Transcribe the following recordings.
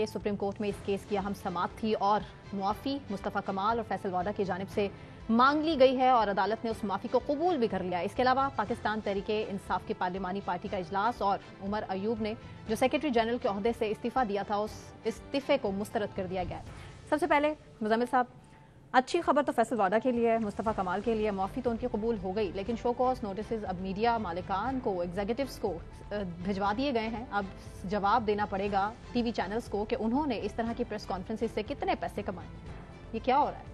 Supreme court में इस case की अहम समाअत थी और मुआफ़ी मुस्तफ़ा कमाल और फैसल वाडा की जानिब से मांग ली गई है और अदालत ने उस माफ़ी को कबूल भी कर लिया। इसके अलावा पाकिस्तान तहरीके इंसाफ की पार्लिमानी पार्टी का इजलास और उमर अयूब ने जो सेक्रेटरी जनरल के ओहदे से इस्तीफ़ा दिया था, उस इस्तीफ़े को मुस्तरद कर दिया गया है। सबसे पहले मुज़म्मिल साहब, अच्छी खबर तो फैसल वाडा के लिए, मुस्तफ़ा कमाल के लिए, मुआफ़ी तो उनकी कबूल हो गई, लेकिन शो कॉज नोटिस अब मीडिया मालिकान को, एग्जीक्यूटिव्स को भिजवा दिए गए हैं। अब जवाब देना पड़ेगा टीवी चैनल्स को कि उन्होंने इस तरह की प्रेस कॉन्फ्रेंस से कितने पैसे कमाए। ये क्या हो रहा है?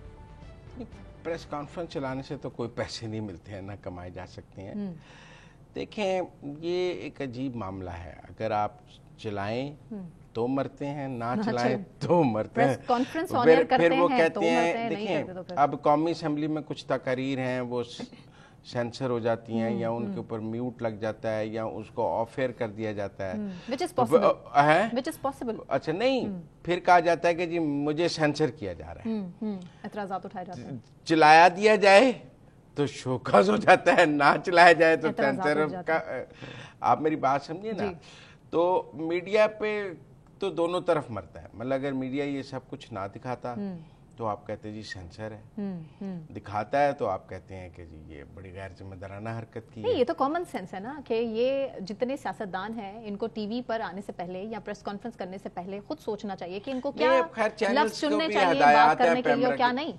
प्रेस कॉन्फ्रेंस चलाने से तो कोई पैसे नहीं मिलते हैं, ना कमाए जा सकते हैं। देखें, ये एक अजीब मामला है। अगर आप चलाएं तो मरते हैं, ना चलाएं तो मरते हैं। कॉन्फ्रेंस फिर वो कहते हैं, देखिए अब कौमी असेंबली में कुछ तकारीर हैं वो सेंसर हो जाती हैं या उनके ऊपर म्यूट लग जाता है या उसको ऑफ एयर कर दिया जाता है, which is possible। अच्छा, नहीं, फिर कहा जाता है कि जी मुझे सेंसर किया जा रहा है, एतराज़ात उठाए जाते हैं। चलाया दिया जाए तो शोकस हो जाता है, ना चलाया जाए तो सेंसर का। आप मेरी बात समझिए ना। तो मीडिया पे तो दोनों तरफ मरता है। मतलब अगर मीडिया ये सब कुछ ना दिखाता तो आप कहते हैं जी सेंसर है, दिखाता है तो आप कहते हैं कि जी ये बड़ी गैर जिम्मेदाराना हरकत की है। ये तो कॉमन सेंस है ना कि ये जितने सियासतदान हैं इनको टीवी पर आने से पहले या प्रेस कॉन्फ्रेंस करने से पहले खुद सोचना चाहिए कि इनको क्या लफ्ज़ चुनने चाहिए बात करने के लिए और क्या नहीं।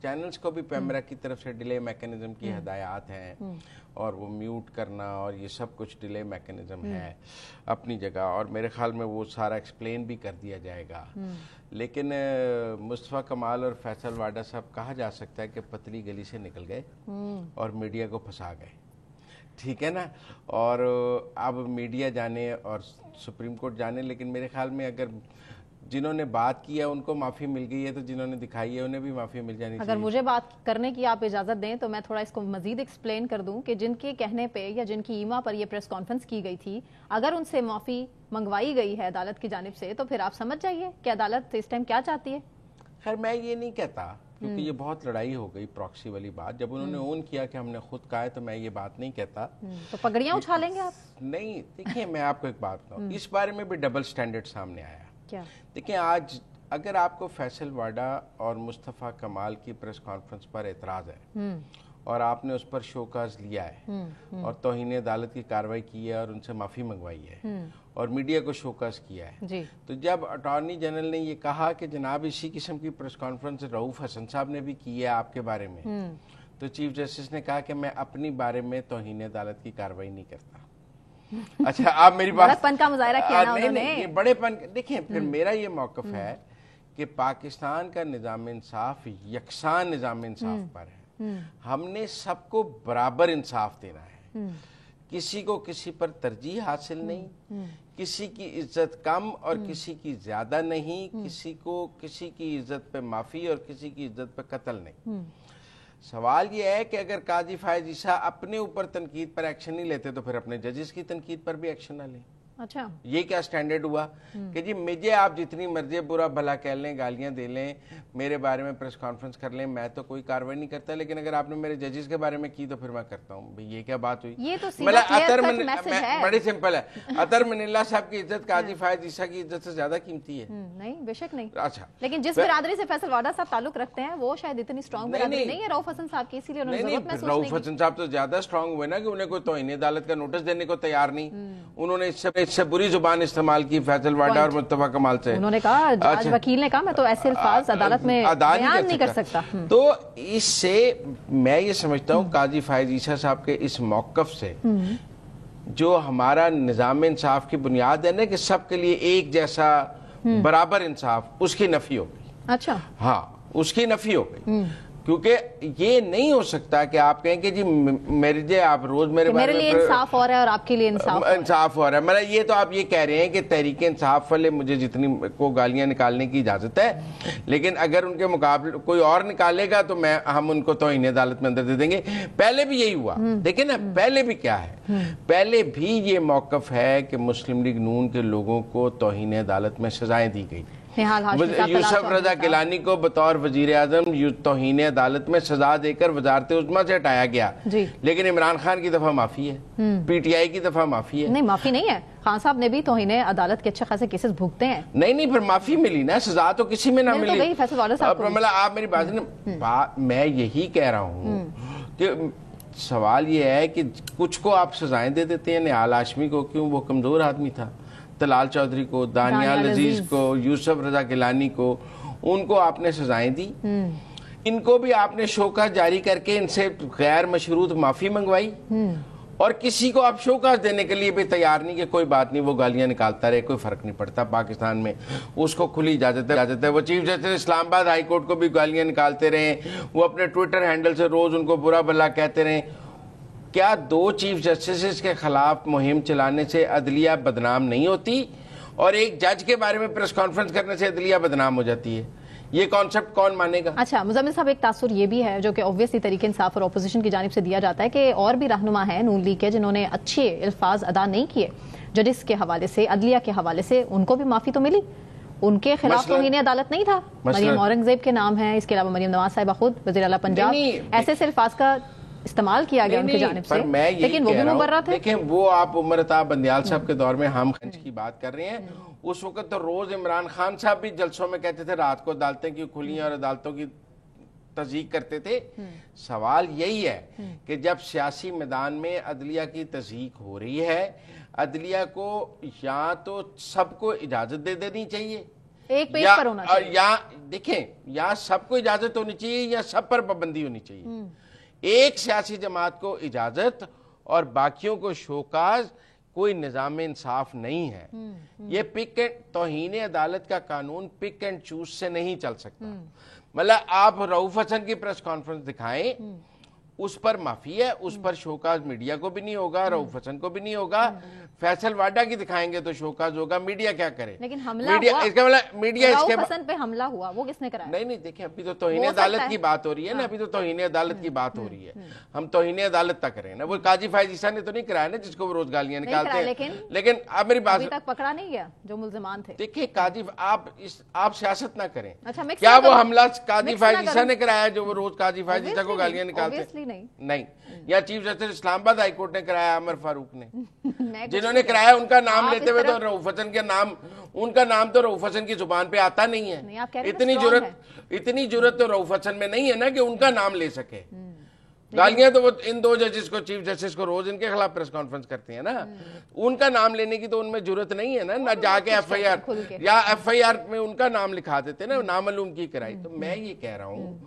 चैनल्स को भी पैमरा की तरफ से डिले मैकेनिज्म की हदायत हैं और वो म्यूट करना और ये सब कुछ डिले मैकेनिज्म है अपनी जगह, और मेरे ख्याल में वो सारा एक्सप्लेन भी कर दिया जाएगा। लेकिन मुस्तफ़ा कमाल और फैसल वाडा साहब कहा जा सकता है कि पतली गली से निकल गए और मीडिया को फंसा गए, ठीक है ना। और अब मीडिया जाने और सुप्रीम कोर्ट जाने, लेकिन मेरे ख्याल में अगर जिन्होंने बात की है उनको माफ़ी मिल गई है तो जिन्होंने दिखाई है उन्हें भी माफ़ी मिल जानी चाहिए। अगर मुझे बात करने की आप इजाज़त दें तो मैं थोड़ा इसको मज़ीद एक्सप्लेन कर दूं कि जिनके कहने पे या जिनकी ईमा पर ये प्रेस कॉन्फ्रेंस की गई थी, अगर उनसे माफ़ी मंगवाई गई है अदालत की जानिब से तो फिर आप समझ जाइए कि अदालत इस टाइम क्या चाहती है। खैर मैं ये नहीं कहता, क्योंकि ये बहुत लड़ाई हो गई प्रॉक्सी वाली बात। जब उन्होंने ओन किया कि हमने खुद कहा है तो मैं ये बात नहीं कहता। तो पगड़ियाँ उछालेंगे आप? नहीं, देखिए मैं आपको एक बात बताऊं, इस बारे में भी डबल स्टैंडर्ड सामने आया। क्या? देखिए, आज अगर आपको फैसल वाडा और मुस्तफ़ा कमाल की प्रेस कॉन्फ्रेंस पर एतराज़ है और आपने उस पर शोकाज लिया है और तौहीन अदालत की कार्रवाई की है और उनसे माफ़ी मंगवाई है और मीडिया को शोकाज किया है, तो जब अटॉर्नी जनरल ने ये कहा कि जनाब इसी किस्म की प्रेस कॉन्फ्रेंस रऊफ हसन साहब ने भी की है आपके बारे में, तो चीफ जस्टिस ने कहा कि मैं अपनी बारे में तौहीन अदालत की कार्रवाई नहीं करता। अच्छा, आप मेरी बात, बड़ेपन का मुजाहरा किया ना उन्होंने। ये बड़ेपन, देखिए फिर मेरा ये मौक़िफ़ है कि पाकिस्तान का निज़ाम इंसाफ यकसान निज़ाम इंसाफ पर है। हमने सबको बराबर इंसाफ देना है, किसी को किसी पर तरजीह हासिल नहीं, किसी की इज्जत कम और किसी की ज्यादा नहीं, किसी को किसी की इज्जत पे माफी और किसी की इज्जत पे कत्ल नहीं। सवाल ये है कि अगर काजी फायज ईसा अपने ऊपर तनकीद पर एक्शन नहीं लेते तो फिर अपने जजेस की तनकीद पर भी एक्शन ना लें। अच्छा, ये क्या स्टैंडर्ड हुआ कि जी मुझे आप जितनी मर्जी बुरा भला कह लें, गालियां दे लें, मेरे बारे में प्रेस कॉन्फ्रेंस कर लें, मैं तो कोई कार्रवाई नहीं करता, लेकिन अगर आपने मेरे जजेस के बारे में की तो फिर मैं करता हूँ। भाई ये क्या बात हुई? ये तो बड़ी सिंपल है। अतर मनिल्ला साहब की इज्जत काजी फायज ईसा की इज्जत से ज्यादा कीमती है। नहीं, बेशक नहीं। अच्छा, लेकिन जिस बिरादरी से फैसल वाडा साहब ताल्लुक रखते हैं वो शायद इतनी स्ट्रॉन्ग बिरादरी नहीं है रऊफ हसन साहब की, इसीलिए रऊफ हसन साहब तो ज्यादा स्ट्रॉन्ग हुए ना कि उन्हें कोई तौहीन अदालत का नोटिस देने को तैयार नहीं। उन्होंने इससे बुरी जुबान इस्तेमाल की फैसल वाडा और मुस्तफ़ा कमाल से। उन्होंने कहा, आज वकील ने कहा मैं तो ऐसे अल्फाज अदालत में बयान नहीं कर सकता। तो इससे मैं ये समझता हूँ काजी फायज ईसा साहब के इस मौक़िफ़ से जो हमारा निज़ाम इंसाफ की बुनियाद है ना कि सबके लिए एक जैसा बराबर इंसाफ, उसकी नफी हो गई। अच्छा, हाँ, उसकी नफी हो गई, क्योंकि ये नहीं हो सकता कि आप कहें कि जी मेरे आप रोज मेरे लिए इंसाफ हो रहा है और आपके लिए इंसाफ हो रहा है। मतलब ये तो आप ये कह रहे हैं कि तहरीक इंसाफ वाले मुझे जितनी को गालियां निकालने की इजाजत है, लेकिन अगर उनके मुकाबले कोई और निकालेगा तो हम उनको तौहीन अदालत में अंदर दे देंगे। पहले भी यही हुआ। देखिए ना, पहले भी क्या है, पहले भी ये मौक़िफ़ है कि मुस्लिम लीग नून के लोगों को तौहीन अदालत में सजाएं दी गई। यूसुफ रजा गिलानी को बतौर वजीर आजम तौहीन अदालत में सजा देकर वजारत उज़्मा से हटाया गया, लेकिन इमरान खान की दफा माफी है, पीटीआई की दफा माफी है। नहीं, माफी नहीं है, خان صاحب نے بھی توہین عدالت کے اچھے خاصے کیسز بھگتے ہیں. نہیں پھر معافی ملی نا, سزا تو کسی میں نہ ملی. فیصل واڈا صاحب مطلب آپ میری بات میں یہی کہہ رہا ہوں کہ سوال یہ ہے کہ کچھ کو آپ سزائیں دے دیتے ہیں. نہال ہاشمی کو کیوں, وہ کمزور آدمی تھا. طلال چودھری کو, دانیال عزیز کو, یوسف رضا گیلانی کو, ان کو آپ نے سزائیں دی. ان کو بھی آپ نے شوکاز جاری کر کے ان سے غیر مشروط معافی منگوائی. اور کسی کو آپ شوکاز دینے کے لیے بھی تیار نہیں کہ کوئی بات نہیں, وہ گالیاں نکالتا رہے, کوئی فرق نہیں پڑتا. پاکستان میں اس کو کھلی اجازت ہے. وہ چیف جسٹس اسلام آباد ہائی کورٹ کو بھی گالیاں نکالتے رہے, وہ اپنے ٹویٹر ہینڈل سے روز ان کو برا بھلا کہتے رہے. کیا 2 چیف جسٹس کے خلاف مہم چلانے سے عدلیہ بدنام نہیں ہوتی, اور ایک جج کے بارے میں پریس کانفرنس کرنے سے عدلیہ بدنام ہو جاتی ہے؟ یہ کانسیپٹ کون مانے گا؟ اچھا مزمل صاحب, ایک تاثر یہ بھی ہے جو کہ اوبویسلی تحریک انصاف اور اپوزیشن کی جانب سے دیا جاتا ہے کہ اور بھی رہنما ہیں نون لیگ کے جنہوں نے اچھے الفاظ ادا نہیں کیے ججز کے حوالے سے, عدلیہ کے حوالے سے, ان کو بھی معافی تو ملی. ان کے خلاف توہین عدالت نہیں تھا. مریم اورنگزیب کے نام ہے, اس کے علاوہ مریم نواز صاحبہ خود وزیر اعلیٰ پنجاب, ایسے سے الفاظ کا استعمال کیا گیا ان کی جانب سے, لیکن وہ بھی مبرہ تھے. دیکھیں وہ آپ عمر عطاب بندیال صاحب کے دور میں ہم خنچ کی بات کر رہے ہیں. اس وقت تو روز عمران خان صاحب بھی جلسوں میں کہتے تھے رات کو عدالتیں کیوں کھلی ہیں اور عدالتوں کی تضییق کرتے تھے. سوال یہی ہے کہ جب سیاسی میدان میں عدلیہ کی تضییق ہو رہی ہے, عدلیہ کو یا تو سب کو اجازت دے دینی چاہیے, ایک پیج پر ہونا چاہیے, یا دیکھیں یا سب کو اجازت ہونی چاہیے یا سب پر پابندی ہونی چاہیے. ایک سیاسی جماعت کو اجازت اور باقیوں کو شوکاز کوئی نظام انصاف نہیں ہے. یہ پک اینڈ توہین عدالت کا قانون پک اینڈ چوز سے نہیں چل سکتا. مطلب آپ رؤوف حسن کی پریس کانفرنس دکھائیں, اس پر معافی ہے, اس پر شوکاز میڈیا کو بھی نہیں ہوگا, رؤوف حسن کو بھی نہیں ہوگا. فیصل واڈا کی دکھائیں گے تو شوکاز ہوگا, میڈیا کیا کرے؟ لیکن حملہ ہوا, اس کا مطلب میڈیا اس کے رؤوف حسن پہ حملہ ہوا, وہ کس نے کرایا؟ نہیں دیکھیں ابھی تو توہین عدالت کی بات ہو رہی ہے نا, ابھی تو توہین عدالت کی بات ہو رہی ہے. ہم توہین عدالت تک کریں نا. وہ قاضی فائز عیسیٰ نے تو نہیں کرایا نا جس کو وہ روز گالیاں نکالتے ہیں, لیکن اب میری بات ابھی تک پکڑا نہیں گیا جو ملزمان تھے. دیکھیں قاضی آپ سیاست نہ کریں. کیا وہ حملہ قاضی فائز عیسیٰ نے کرایا جو وہ روز قاضی فائز عیسیٰ کو گالیاں نکالتے ہیں؟ نہیں. یا چیف جسٹس اسلام آباد ہائی کورٹ نے کرایا, عمر فاروق نے, جنہوں نے کرایا ان کا نام لیتے ہوئے تو رؤوف حسن کے نام, ان کا نام تو رؤوف حسن کی زبان پہ آتا نہیں ہے. اتنی جرت تو رؤوف حسن میں نہیں ہے نا کہ ان کا نام لے سکے. گالیاں تو وہ ان 2 ججز کو, چیف جسٹس کو روز ان کے خلاف پریس کانفرنس کرتے ہیں نا, ان کا نام لینے کی تو ان میں جرت نہیں ہے نا. نہ جا کے ایف آئی آر یا ایف آئی آر میں ان کا نام لکھا دیتے نا, نامعلوم کی کرائی. تو میں یہ کہہ رہا ہوں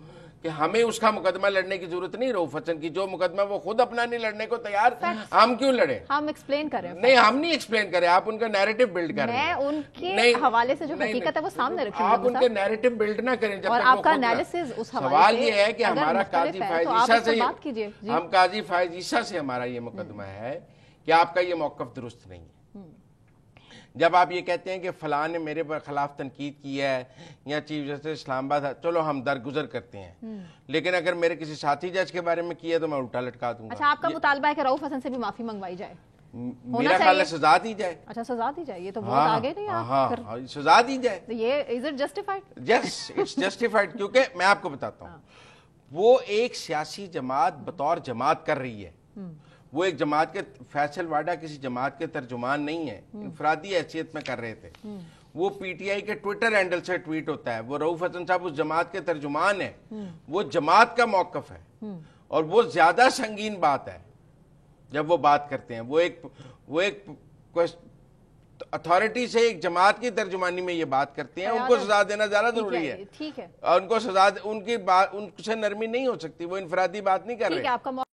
کہ ہمیں اس کا مقدمہ لڑنے کی ضرورت نہیں. رؤوف حسن کی جو مقدمہ وہ خود اپنا نہیں لڑنے کو تیار, ہم کیوں لڑیں؟ ہم ایکسپلین کریں. نہیں ہم نہیں ایکسپلین کریں, آپ ان کا نیریٹو بلڈ کر رہے ہیں. میں ان کے حوالے سے جو حقیقت ہے وہ سامنے رکھوں گا. آپ ان کے نیریٹو بلڈ نہ کریں جب اور تک آپ کا انالیسس اس حوالے سے. سوال یہ ہے کہ ہمارا قاضی فائز عیسیٰ سے, بات کیجئے, ہم قاضی فائز عیسیٰ سے ہمارا یہ مقدمہ ہے کہ آپ کا یہ موقف درست نہیں ہے. جب آپ یہ کہتے ہیں کہ فلاں نے میرے پر خلاف تنقید کی ہے یا چیف جسٹس اسلام آباد, چلو ہم درگزر کرتے ہیں, لیکن اگر میرے کسی ساتھی جج کے بارے میں کیا تو میں الٹا لٹکا دوں گا. اچھا آپ کا مطالبہ ہے کہ رؤوف حسن سے بھی معافی منگوائی جائے؟ میرا خیال ہے سزا دی جائے. اچھا سزا دی جائے, یہ تو بہت آگے نہیں. ہاں سزا دی جائے. یہ is it justified? Yes it's justified, کیونکہ میں آپ کو بتاتا ہوں, وہ ایک سیاسی جماعت بطور جماعت کر رہی ہے. وہ ایک جماعت کے, فیصل واڈا کسی جماعت کے ترجمان نہیں ہے, انفرادی حیثیت میں کر رہے تھے. وہ پی ٹی آئی کے ٹویٹر ہینڈل سے ٹویٹ ہوتا ہے. وہ رؤوف حسن صاحب اس جماعت کے ترجمان ہیں, وہ جماعت کا موقف ہے, اور وہ زیادہ سنگین بات ہے جب وہ بات کرتے ہیں. وہ ایک اتھارٹی سے ایک جماعت کی ترجمانی میں یہ بات کرتے ہیں. ان کو سزا دینا زیادہ ضروری ہے. ٹھیک ہے, اور ان کو سزا, ان کی بات, ان سے نرمی نہیں ہو سکتی. وہ انفرادی بات نہیں کر رہے.